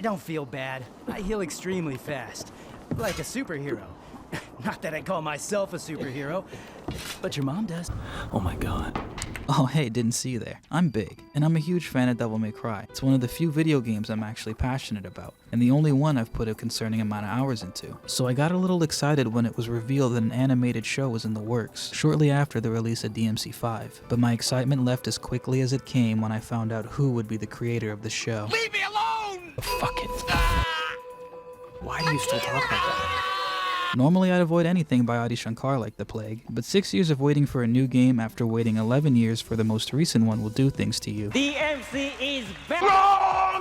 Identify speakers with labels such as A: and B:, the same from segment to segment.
A: don't feel bad. I heal extremely fast. Like a superhero. Not that I call myself a superhero, but your mom does.
B: Oh my god. Oh hey, didn't see you there. I'm Big, and I'm a huge fan of Devil May Cry. It's one of the few video games I'm actually passionate about, and the only one I've put a concerning amount of hours into. So I got a little excited when it was revealed that an animated show was in the works, shortly after the release of DMC5. But my excitement left as quickly as it came when I found out who would be the creator of the show.
C: Leave me alone!
B: Fuck it. Why do you still talk like that? Normally I'd avoid anything by Adi Shankar like the plague, but 6 years of waiting for a new game after waiting 11 years for the most recent one will do things to you.
A: DMC is back!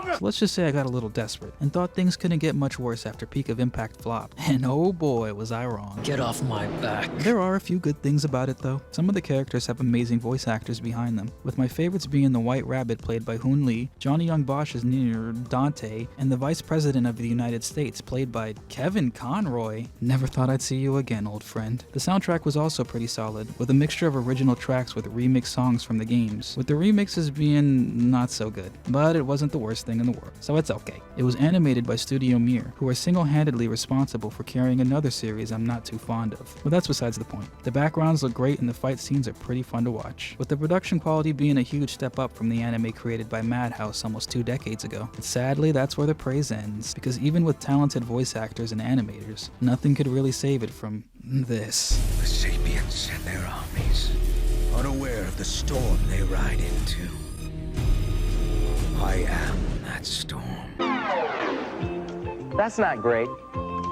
B: So let's just say I got a little desperate, and thought things couldn't get much worse after Peak of Impact flopped. And oh boy, was I wrong.
D: Get off my back.
B: There are a few good things about it though. Some of the characters have amazing voice actors behind them, with my favorites being the White Rabbit played by Hoon Lee, Johnny Young Bosch's Nero Dante, and the Vice President of the United States played by Kevin Conroy. Never thought I'd see you again, old friend. The soundtrack was also pretty solid, with a mixture of original tracks with remix songs from the games, with the remixes being not so good, but it wasn't the worst thing in the world, so it's okay. It was animated by Studio Mir, who are single-handedly responsible for carrying another series I'm not too fond of, but that's besides the point. The backgrounds look great and the fight scenes are pretty fun to watch, with the production quality being a huge step up from the anime created by Madhouse almost 2 decades ago. But sadly, that's where the praise ends, because even with talented voice actors and animators, nothing could really save it from this.
C: The Sapiens and their armies, unaware of the storm they ride into. I am that storm.
E: That's not great.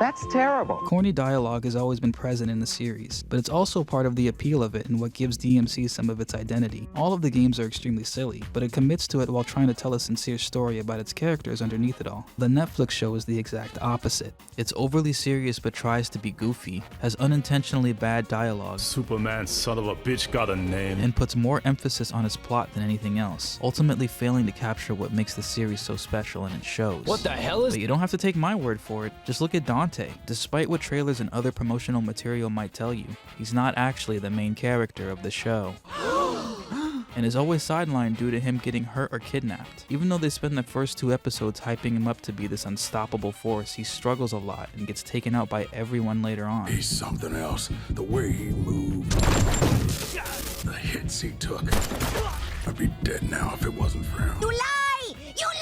E: That's terrible.
B: Corny dialogue has always been present in the series, but it's also part of the appeal of it and what gives DMC some of its identity. All of the games are extremely silly, but it commits to it while trying to tell a sincere story about its characters underneath it all. The Netflix show is the exact opposite. It's overly serious but tries to be goofy, has unintentionally bad dialogue,
F: Superman son of a bitch got a name,
B: and puts more emphasis on its plot than anything else, ultimately failing to capture what makes the series so special in its shows.
D: What the hell is—
B: But you don't have to take my word for it, just look at Dante. Despite what trailers and other promotional material might tell you, he's not actually the main character of the show. And is always sidelined due to him getting hurt or kidnapped. Even though they spend the first 2 episodes hyping him up to be this unstoppable force, he struggles a lot and gets taken out by everyone later on.
G: He's something else. The way he moved, the hits he took. I'd be dead now if it wasn't for him.
H: You lie! You lie!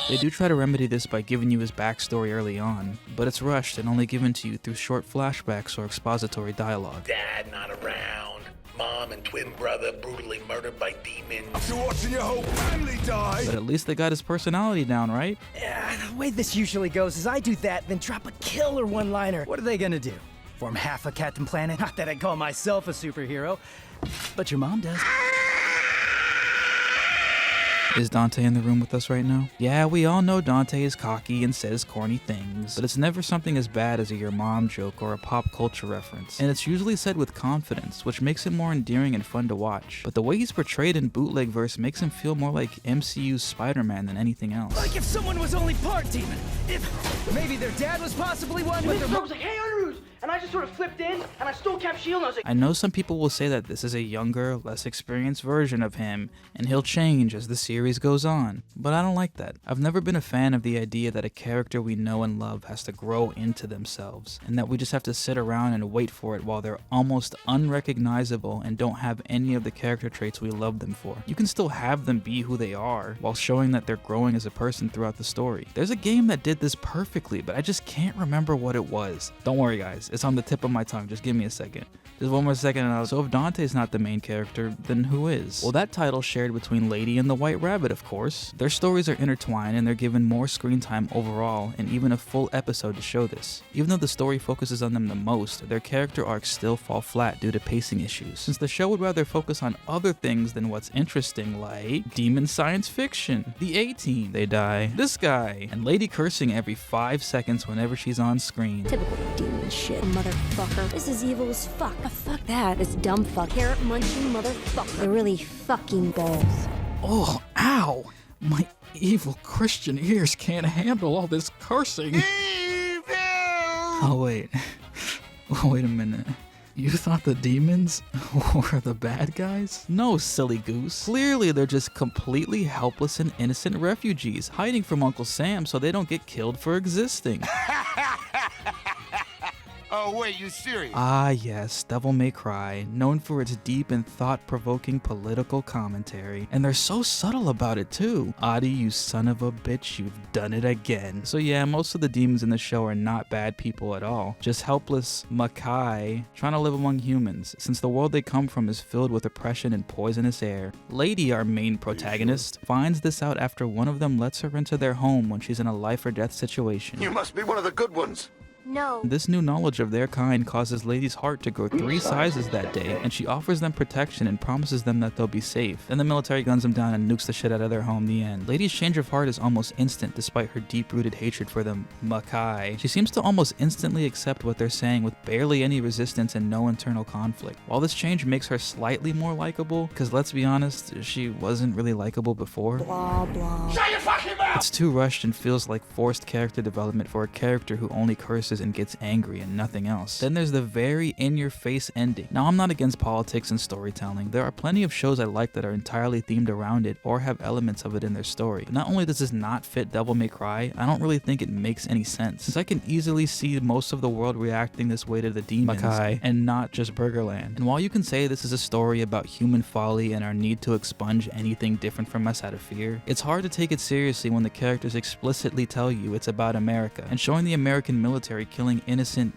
B: They do try to remedy this by giving you his backstory early on, but it's rushed and only given to you through short flashbacks or expository dialogue.
C: Dad not around. Mom and twin brother brutally murdered by demons.
G: After watching your whole family die.
B: But at least they got his personality down, right?
A: The way this usually goes is I do that, then drop a killer one-liner. What are they gonna do? Form half a Captain Planet? Not that I call myself a superhero, but your mom does. Is Dante in the room with us right now? Yeah, we all know Dante is cocky and says corny things, but it's never something as bad as a your mom joke or a pop culture reference. And it's usually said with confidence, which makes him more endearing and fun to watch. But the way he's portrayed in Bootlegverse makes him feel more like MCU's Spider-Man than anything else. Like if someone was only part demon. If maybe their dad was possibly one, but their mom
I: was like, hey, Arud! And I just sort of flipped in, and I still kept shielding. I was like,
B: I know some people will say that this is a younger, less experienced version of him, and he'll change as the series goes on, but I don't like that. I've never been a fan of the idea that a character we know and love has to grow into themselves, and that we just have to sit around and wait for it while they're almost unrecognizable and don't have any of the character traits we love them for. You can still have them be who they are, while showing that they're growing as a person throughout the story. There's a game that did this perfectly, but I just can't remember what it was. Don't worry guys, it's on the tip of my tongue, just give me a second. Just one more second and so if Dante's not the main character, then who is? Well, that title's shared between Lady and the White Rabbit, of course. Their stories are intertwined and they're given more screen time overall and even a full episode to show this. Even though the story focuses on them the most, their character arcs still fall flat due to pacing issues, since the show would rather focus on other things than what's interesting, like demon science fiction, the A-Team, they die, this guy, and Lady cursing every 5 seconds whenever she's on screen.
H: Typical demon shit, motherfucker. This is evil as fuck. Fuck that. This dumb fuck. Carrot munching motherfucker. They're really fucking balls.
B: Oh, ow! My evil Christian ears can't handle all this cursing.
C: Evil!
B: Oh, wait. Wait a minute. You thought the demons were the bad guys? No, silly goose. Clearly they're just completely helpless and innocent refugees, hiding from Uncle Sam so they don't get killed for existing.
D: Oh, wait, you serious?
B: Ah, yes, Devil May Cry, known for its deep and thought-provoking political commentary. And they're so subtle about it, too. Adi, you son of a bitch, you've done it again. So yeah, most of the demons in the show are not bad people at all. Just helpless Makai trying to live among humans, since the world they come from is filled with oppression and poisonous air. Lady, our main protagonist, finds this out after one of them lets her into their home when she's in a life-or-death situation.
D: You must be one of the good ones.
H: No.
B: This new knowledge of their kind causes Lady's heart to grow 3 sizes that day, and she offers them protection and promises them that they'll be safe. Then the military guns them down and nukes the shit out of their home in the end. Lady's change of heart is almost instant despite her deep-rooted hatred for the Makai. She seems to almost instantly accept what they're saying with barely any resistance and no internal conflict. While this change makes her slightly more likable, because let's be honest, she wasn't really likable before.
H: Blah, blah.
D: Shut your fucking mouth!
B: It's too rushed and feels like forced character development for a character who only curses and gets angry and nothing else. Then there's the very in-your-face ending. Now, I'm not against politics and storytelling. There are plenty of shows I like that are entirely themed around it or have elements of it in their story. But not only does this not fit Devil May Cry, I don't really think it makes any sense, since I can easily see most of the world reacting this way to the demons Makai and not just Burgerland. And while you can say this is a story about human folly and our need to expunge anything different from us out of fear, it's hard to take it seriously when the characters explicitly tell you it's about America and showing the American military killing innocent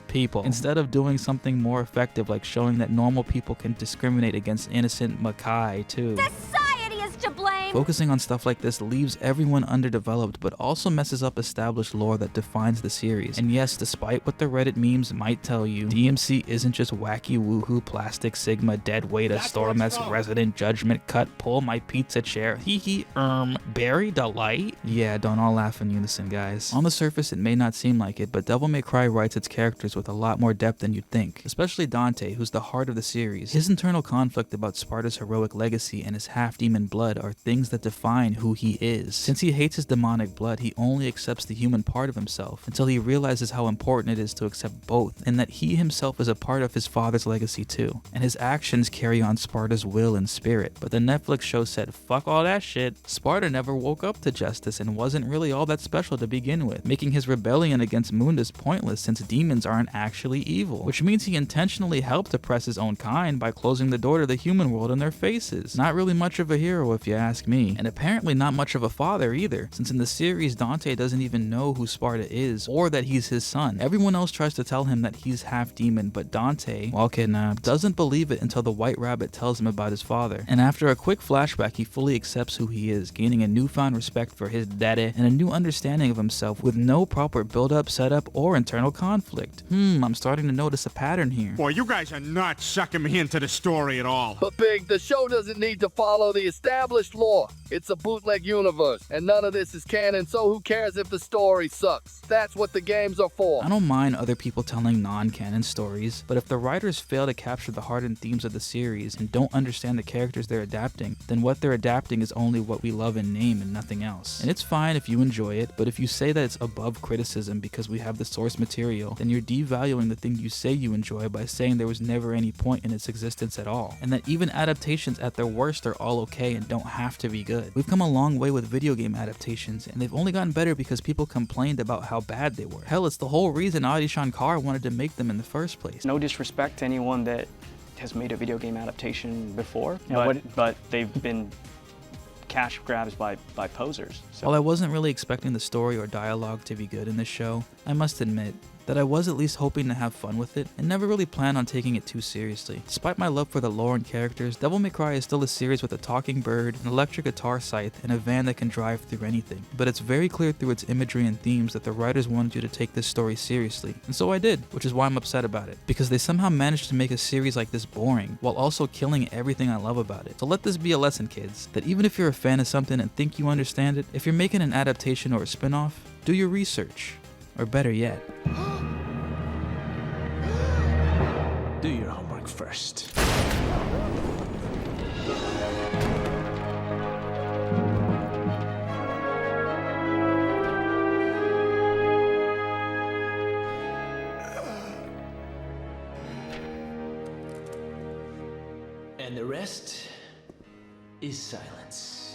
B: people instead of doing something more effective like showing that normal people can discriminate against innocent Makai too.
H: Society is to blame.
B: Focusing on stuff like this leaves everyone underdeveloped, but also messes up established lore that defines the series. And yes, despite what the Reddit memes might tell you, DMC isn't just wacky woohoo, plastic sigma, dead weight, a storm as resident, judgment cut, pull my pizza chair, hee berry delight. Yeah, don't all laugh in unison, guys. On the surface, it may not seem like it, but Devil May Cry writes its characters with a lot more depth than you'd think, especially Dante, who's the heart of the series. His internal conflict about Sparda's heroic legacy and his half-demon blood are things that define who he is. Since he hates his demonic blood, he only accepts the human part of himself until he realizes how important it is to accept both, and that he himself is a part of his father's legacy too. And his actions carry on Sparda's will and spirit. But the Netflix show said, fuck all that shit. Sparda never woke up to justice and wasn't really all that special to begin with, making his rebellion against Mundus pointless since demons aren't actually evil, which means he intentionally helped oppress his own kind by closing the door to the human world in their faces. Not really much of a hero if you ask me, and apparently not much of a father either, since in the series Dante doesn't even know who Sparda is or that he's his son. Everyone else tries to tell him that he's half demon, but Dante, while kidnapped, doesn't believe it until the White Rabbit tells him about his father. And after a quick flashback, he fully accepts who he is, gaining a newfound respect for his daddy and a new understanding of himself with no proper build-up, setup, or internal conflict. I'm starting to notice a pattern here.
J: Boy, you guys are not sucking me into the story at all.
K: But Big, the show doesn't need to follow the established lore. It's a bootleg universe, and none of this is canon, so who cares if the story sucks? That's what the games are for.
B: I don't mind other people telling non-canon stories, but if the writers fail to capture the heart and themes of the series and don't understand the characters they're adapting, then what they're adapting is only what we love in name and nothing else. And it's fine if you enjoy it, but if you say that it's above criticism because we have the source material, then you're devaluing the thing you say you enjoy by saying there was never any point in its existence at all, and that even adaptations at their worst are all okay and don't have to be good. We've come a long way with video game adaptations, and they've only gotten better because people complained about how bad they were. Hell, it's the whole reason Adi Shankar wanted to make them in the first place.
L: No disrespect to anyone that has made a video game adaptation before,
B: Yeah,
L: but they've been cash grabs by posers. So.
B: While I wasn't really expecting the story or dialogue to be good in this show, I must admit that I was at least hoping to have fun with it and never really planned on taking it too seriously. Despite my love for the lore and characters, Devil May Cry is still a series with a talking bird, an electric guitar scythe, and a van that can drive through anything. But it's very clear through its imagery and themes that the writers wanted you to take this story seriously, and so I did, which is why I'm upset about it, because they somehow managed to make a series like this boring, while also killing everything I love about it. So let this be a lesson, kids, that even if you're a fan of something and think you understand it, if you're making an adaptation or a spin-off, do your research. Or better yet,
C: Do your homework first.
M: And the rest is silence.